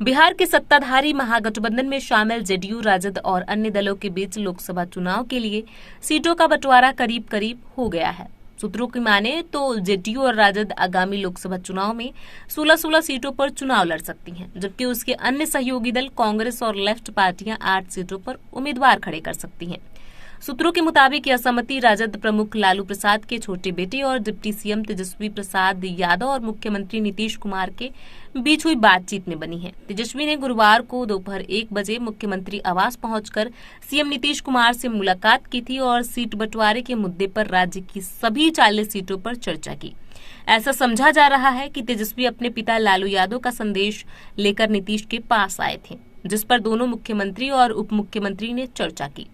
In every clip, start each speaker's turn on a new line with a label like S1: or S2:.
S1: बिहार के सत्ताधारी महागठबंधन में शामिल जेडीयू, राजद और अन्य दलों के बीच लोकसभा चुनाव के लिए सीटों का बंटवारा करीब करीब हो गया है। सूत्रों की माने तो जेडीयू और राजद आगामी लोकसभा चुनाव में 16-16 सीटों पर चुनाव लड़ सकती हैं, जबकि उसके अन्य सहयोगी दल कांग्रेस और लेफ्ट पार्टियां 8 सीटों पर उम्मीदवार खड़े कर सकती हैं। सूत्रों के मुताबिक यह सहमति राजद प्रमुख लालू प्रसाद के छोटे बेटे और डिप्टी सीएम तेजस्वी प्रसाद यादव और मुख्यमंत्री नीतीश कुमार के बीच हुई बातचीत में बनी है। तेजस्वी ने गुरुवार को दोपहर 1 बजे मुख्यमंत्री आवास पहुंचकर सीएम नीतीश कुमार से मुलाकात की थी और सीट बंटवारे के मुद्दे पर राज्य की सभी 40 सीटों पर चर्चा की। ऐसा समझा जा रहा है कि तेजस्वी अपने पिता लालू यादव का संदेश लेकर नीतीश के पास आए थे, जिस पर दोनों मुख्यमंत्री और उप मुख्यमंत्री ने चर्चा की।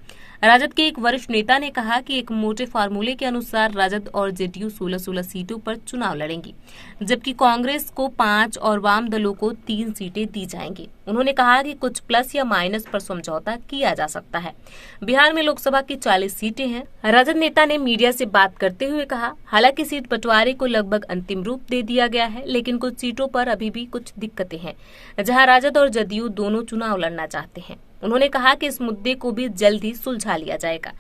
S1: राजद के एक वरिष्ठ नेता ने कहा कि एक मोटे फार्मूले के अनुसार राजद और जेडीयू 16-16 सीटों पर चुनाव लड़ेंगी, जबकि कांग्रेस को 5 और वाम दलों को 3 सीटें दी जाएंगी। उन्होंने कहा कि कुछ प्लस या माइनस पर समझौता किया जा सकता है। बिहार में लोकसभा की 40 सीटें हैं। राजद नेता ने मीडिया से बात करते हुए कहा, हालांकि सीट बंटवारे को लगभग अंतिम रूप दे दिया गया है, लेकिन कुछ सीटों पर अभी भी कुछ दिक्कतें हैं, जहां राजद और जेडीयू दोनों चुनाव लड़ना चाहते हैं। उन्होंने कहा कि इस मुद्दे को भी जल्द ही सुलझा लिया जाएगा।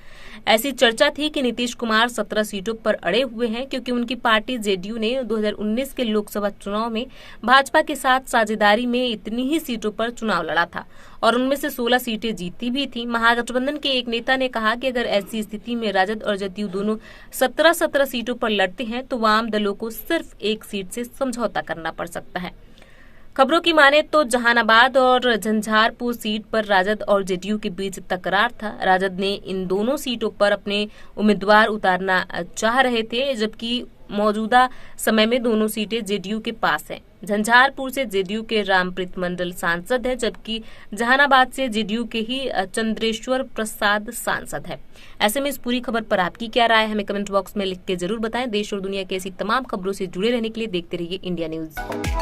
S1: ऐसी चर्चा थी कि नीतीश कुमार 17 सीटों पर अड़े हुए हैं, क्योंकि उनकी पार्टी जेडीयू ने 2019 के लोकसभा चुनाव में भाजपा के साथ साझेदारी में इतनी ही सीटों पर चुनाव लड़ा था और उनमें से 16 सीटें जीती भी थी। महागठबंधन के एक नेता ने कहा कि अगर ऐसी स्थिति में राजद और जेडीयू दोनों 17-17 सीटों पर लड़ते हैं तो वाम दलों को सिर्फ एक सीट से समझौता करना पड़ सकता है। खबरों की माने तो जहानाबाद और झंझारपुर सीट पर राजद और जेडीयू के बीच तकरार था। राजद ने इन दोनों सीटों पर अपने उम्मीदवार उतारना चाह रहे थे, जबकि मौजूदा समय में दोनों सीटें जेडीयू के पास हैं। झंझारपुर से जेडीयू के रामप्रीत मंडल सांसद है, जबकि जहानाबाद से जेडीयू के ही चंद्रेश्वर प्रसाद सांसद है। ऐसे में इस पूरी खबर पर आपकी क्या राय है, हमें कमेंट बॉक्स में लिख के जरूर बताएं। देश और दुनिया की ऐसी तमाम खबरों से जुड़े रहने के लिए देखते रहिए इंडिया न्यूज।